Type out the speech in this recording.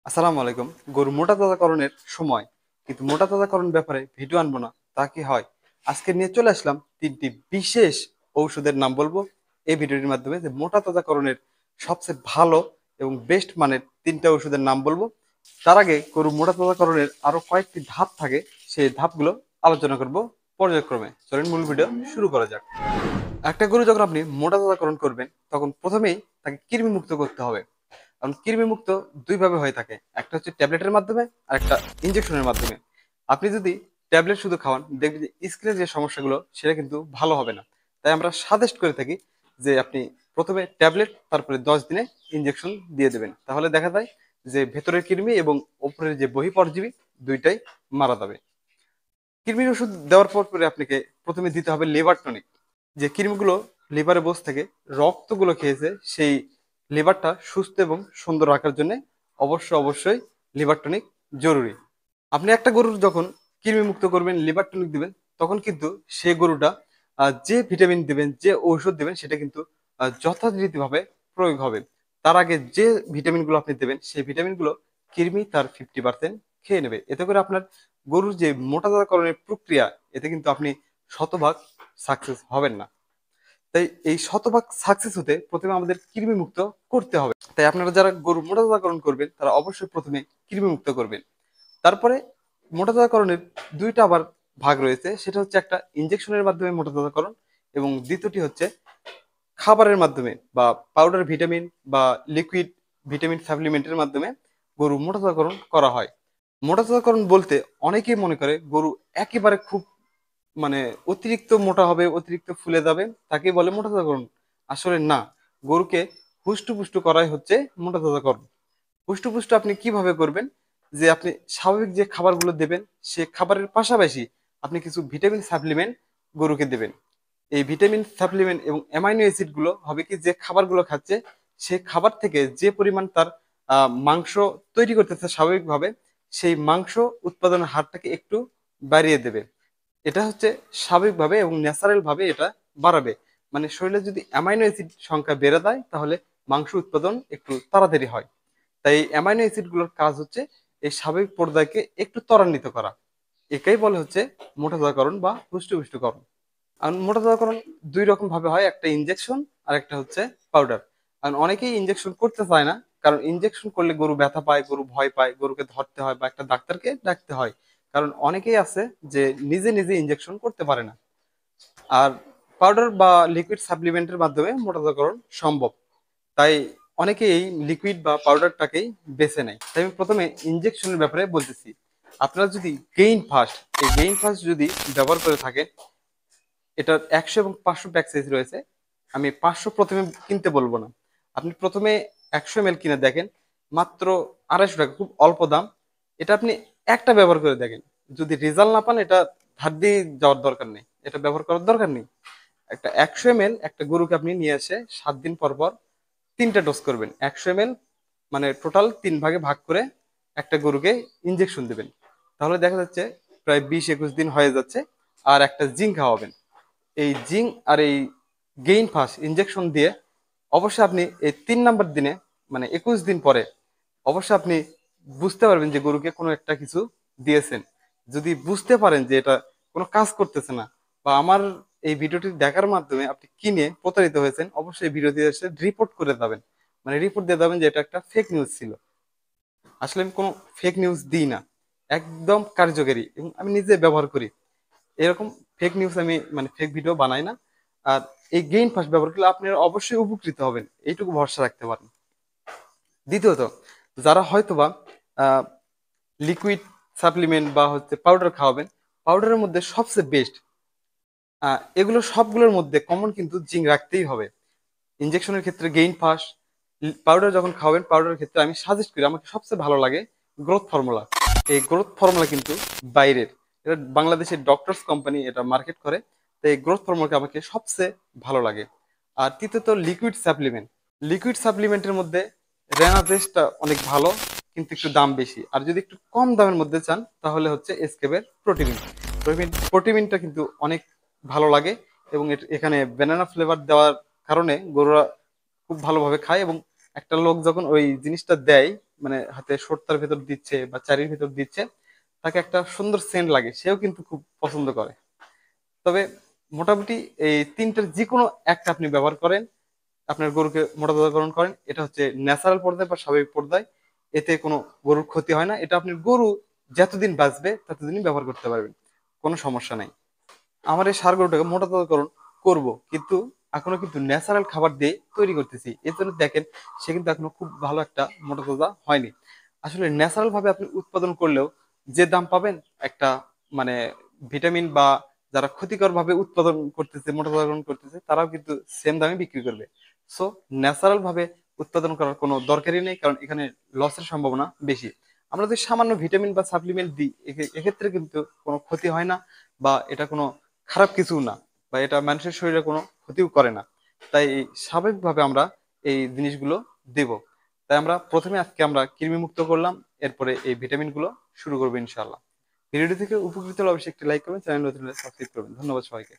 আসসালামু আলাইকুম। গরু মোটা তাজাকরণের সময় কিন্তু মোটা তাজাকরণ ব্যাপারে ভিডিও আনবো না তা কি হয়? আজকে নিয়ে চলে আসলাম তিনটি বিশেষ ঔষধের নাম বলবো এই ভিডিওটির মাধ্যমে, যে মোটা তাজাকরণের সবচেয়ে ভালো এবং বেস্ট মানের তিনটা ওষুধের নাম বলবো। তার আগে গরু মোটা তাজাকরণের আরো কয়েকটি ধাপ থাকে, সেই ধাপগুলো আলোচনা করব পর্যায়ক্রমে। চলুন মূল ভিডিও শুরু করা যাক। একটা গরু যখন আপনি মোটা তাজাকরণ করবেন তখন প্রথমেই তাকে কৃমি মুক্ত করতে হবে। কারণ কৃমি মুক্ত দুই ভাবে হয়ে থাকে, একটা হচ্ছে ট্যাবলেটের মাধ্যমে আর একটা ইনজেকশনের মাধ্যমে। আপনি যদি ট্যাবলেট শুধু খাওয়ান, দেখবেন যে স্কিনের যে সমস্যাগুলো সেটা কিন্তু ভালো হবে না। তাই আমরা সাজেস্ট করে থাকি যে আপনি প্রথমে ট্যাবলেট, তারপরে 10 দিনে ইনজেকশন দিয়ে দেবেন। তাহলে দেখা যায় যে ভেতরের কৃমি এবং উপরের যে বহিঃপরজীবী দুইটাই মারা যাবে। কৃমির ওষুধ দেওয়ার পর পরে আপনাকে প্রথমে দিতে হবে লিভার টনিক। যে কৃমিগুলো লিভারে বসে থেকে রক্তগুলো খেয়েছে, সেই লিভারটা সুস্থ এবং সুন্দর রাখার জন্য অবশ্যই লিভার টনিক জরুরি। আপনি একটা গরুর যখন কৃমি মুক্ত করবেন, লিভার টনিক দিবেন, তখন কিন্তু সেই গরুটা যে ভিটামিন দিবেন, যে ঔষধ দিবেন, সেটা কিন্তু যথারীতিভাবে প্রয়োগ হবে। তার আগে যে ভিটামিনগুলো আপনি দেবেন, সেই ভিটামিনগুলো কৃমি তার 50% খেয়ে নেবে। এতে করে আপনার গরুর যে মোটাতাজাকরণের প্রক্রিয়া, এতে কিন্তু আপনি শতভাগ সাকসেস হবেন না। তাই এই শতভাগ সাকসেস হতে প্রথমে আমাদের কৃমি মুক্ত করতে হবে। তাই আপনারা যারা গরু মোটাতাজাকরণ করবেন তারা অবশ্যই প্রথমে কৃমি মুক্ত করবেন। তারপরে মোটাতাজাকরণের দুইটা আবার ভাগ রয়েছে, সেটা হচ্ছে একটা ইনজেকশনের মাধ্যমে মোটাতাজাকরণ, এবং দ্বিতীয়টি হচ্ছে খাবারের মাধ্যমে বা পাউডার ভিটামিন বা লিকুইড ভিটামিন সাপ্লিমেন্টের মাধ্যমে গরু মোটাতাজাকরণ করা হয়। মোটাতাজাকরণ বলতে অনেকেই মনে করে গরু একেবারে খুব মানে অতিরিক্ত মোটা হবে, অতিরিক্ত ফুলে যাবে, তাকে বলে মোটাতাজাকরণ। আসলে না, গরুকে হুষ্টপুষ্ট করাই হচ্ছে মোটাতাজাকরণ। হুষ্টপুষ্ট আপনি কিভাবে করবেন? যে আপনি স্বাভাবিক যে খাবারগুলো দেবেন, সে খাবারের পাশাপাশি আপনি কিছু ভিটামিন সাপ্লিমেন্ট গরুকে দেবেন। এই ভিটামিন সাপ্লিমেন্ট এবং অ্যামাইনো অ্যাসিড গুলো হবে কি, যে খাবারগুলো খাচ্ছে সে খাবার থেকে যে পরিমাণ তার মাংস তৈরি করতেছে স্বাভাবিকভাবে, সেই মাংস উৎপাদনের হারটাকে একটু বাড়িয়ে দেবে। এটা হচ্ছে স্বাভাবিকভাবে এবং ন্যাচারাল ভাবে এটা বাড়াবে। মানে শরীরে যদি অ্যামাইনো অ্যাসিড সংখ্যা বেড়ে যায়, তাহলে মাংস উৎপাদন একটু তাড়াতাড়ি হয়। তাই অ্যামাইনো অ্যাসিড গুলোর কাজ হচ্ছে এই স্বাভাবিক পর্যায়কে একটু ত্বরান্বিত করা। একেই বলে হচ্ছে মোটাতাজাকরণ বা পুষ্টপুষ্টকরণ। আর মোটাতাজাকরণ দুই রকম ভাবে হয়, একটা ইনজেকশন আর একটা হচ্ছে পাউডার। কারণ অনেকেই ইনজেকশন করতে চায় না, কারণ ইনজেকশন করলে গরু ব্যথা পায়, গরু ভয় পায়, গরুকে ধরতে হয় বা একটা ডাক্তারকে ডাকতে হয়। কারণ অনেকেই আছে যে নিজে নিজে ইনজেকশন করতে পারে না। আর পাউডার বা লিকুইড সাপ্লিমেন্টের মাধ্যমে মোটাতাজাকরণ সম্ভব। তাই অনেকে এই লিকুইড বা পাউডারটাকেই বেছে নেয়। তাই আমি প্রথমে ইনজেকশনের ব্যাপারে বলতেছি। আপনারা যদি গেইন ফাস্ট, এই গেইন ফাস্ট যদি ব্যবহার করে থাকেন, এটার 100 এবং 500 প্যাক সাইজ রয়েছে। আমি 500 প্রথমে কিনতে বলবো না, আপনি প্রথমে 100 ml কিনে দেখেন, মাত্র 250 টাকা, খুব অল্প দাম। এটা আপনি একটা ব্যবহার করে দেখেন, যদি রেজাল্ট না পান, এটা ধার দিয়ে যাওয়ার দরকার নেই, এটা ব্যবহার করার দরকার নেই। একটা 100 ml একটা গরুকে আপনি নিয়ে এসে 7 দিন পর পর তিনটা ডোজ করবেন। 100 ml মানে টোটাল 3 ভাগে ভাগ করে একটা গরুকে ইনজেকশন দেবেন। তাহলে দেখা যাচ্ছে প্রায় 20-21 দিন হয়ে যাচ্ছে। আর একটা জিঙ্ক খাওয়াবেন। এই জিঙ্ক আর এই গেইন ফাস্ট ইনজেকশন দিয়ে অবশ্যই আপনি এই 3 নাম্বার দিনে, মানে 21 দিন পরে অবশ্যই আপনি বুঝতে পারবেন যে গরুকে কোনো একটা কিছু দিয়েছেন। যদি বুঝতে পারেন যে এটা কোনো কাজ করতেছে না, বা আমার এই ভিডিওটি দেখার মাধ্যমে আপনি কিনে প্রতারিত হয়েছেন, অবশ্যই ভিডিওটি এসে রিপোর্ট করে যাবেন। মানে রিপোর্ট দিয়ে যাবেন যে এটা একটা ফেক নিউজ ছিল। আসলে আমি কোনো ফেক নিউজ দিই না, একদম কার্যকারী, এবং আমি নিজে ব্যবহার করি। এরকম ফেক নিউজ আমি মানে ফেক ভিডিও বানাই না। আর এই গেইন ফাস্ট ব্যবহার করলে আপনারা অবশ্যই উপকৃত হবেন, এইটুকু ভরসা রাখতে পারেন। দ্বিতীয়ত, যারা হয়তোবা লিকুইড সাপ্লিমেন্ট বা হচ্ছে পাউডার খাওয়াবেন, পাউডারের মধ্যে সবচেয়ে বেস্ট, এগুলো সবগুলোর মধ্যে কমন কিন্তু জিঙ্ক রাখতেই হবে। ইনজেকশনের ক্ষেত্রে গেইন ফাস্ট, পাউডার যখন খাওয়াবেন পাউডারের ক্ষেত্রে আমি সাজেস্ট করি, আমাকে সবচেয়ে ভালো লাগে গ্রোথ ফর্মুলা। এই গ্রোথ ফর্মুলা কিন্তু বাইরের, এটা বাংলাদেশের ডক্টরস কোম্পানি এটা মার্কেট করে। তো এই গ্রোথ ফর্মুলাকে আমাকে সবচেয়ে ভালো লাগে। আর তৃতীয়ত, লিকুইড সাপ্লিমেন্ট। লিকুইড সাপ্লিমেন্টের মধ্যে রেনাজেসটা অনেক ভালো, কিন্তু একটু দাম বেশি। আর যদি একটু কম দামের মধ্যে চান, তাহলে হচ্ছে এসকেপের প্রোটিমিন। প্রোটিমিনটা কিন্তু অনেক ভালো লাগে, এবং এখানে ব্যানানা ফ্লেভার দেওয়ার কারণে গরুরা খুব ভালোভাবে খায়। এবং একটা লোক যখন ওই জিনিসটা দেয়, মানে হাতে সর্তার ভেতর দিচ্ছে বা চারির ভেতর দিচ্ছে, তাকে একটা সুন্দর সেন্ট লাগে, সেও কিন্তু খুব পছন্দ করে। তবে মোটামুটি এই তিনটার যে কোনো একটা আপনি ব্যবহার করেন, আপনার গরুকে মোটা তাজাকরণ করেন, এটা হচ্ছে ন্যাচারাল পর্দায় বা স্বাভাবিক পর্দায়, এতে কোনো গরুর ক্ষতি হয় না। এটা আপনার গরু যতদিন বাঁচবে ততদিনই ব্যবহার করতে পারবেন, কোনো সমস্যা নাই। আমার এই ষাঁড় গরুটাকে মোটা তাজাকরণ করব, কিন্তু এখনো কিন্তু ন্যাচারাল খাবার দিয়ে তৈরি করতেছি, এর জন্য দেখেন সে কিন্তু এখনো খুব ভালো একটা মোটা তাজা হয়নি। আসলে ন্যাচারাল ভাবে আপনি উৎপাদন করলেও যে দাম পাবেন, একটা মানে ভিটামিন বা যারা ক্ষতিকর ভাবে উৎপাদন করতেছে, মোটা তাজাকরণ করতেছে, তারাও কিন্তু সেম দামে বিক্রি করবে। সো ন্যাচারাল ভাবে উৎপাদন করার কোনো দরকারই নেই, কারণ এখানে লসের সম্ভাবনা বেশি। আমরা যদি সামান্য ভিটামিন বা সাপ্লিমেন্ট দিই, এক্ষেত্রে কিন্তু কোনো ক্ষতি হয় না, বা এটা কোনো খারাপ কিছু না, বা এটা মানুষের শরীরে কোনো ক্ষতিও করে না। তাই স্বাভাবিকভাবে আমরা এই জিনিসগুলো দেব। তাই আমরা প্রথমে আজকে আমরা কৃমি মুক্ত করলাম, এরপরে এই ভিটামিন গুলো শুরু করবো ইনশাআল্লাহ। ভিডিওটি থেকে উপকৃত হলে অবশ্যই একটি লাইক করবেন, চ্যানেল নতুন হলে সাবস্ক্রাইব করবেন। ধন্যবাদ সবাইকে।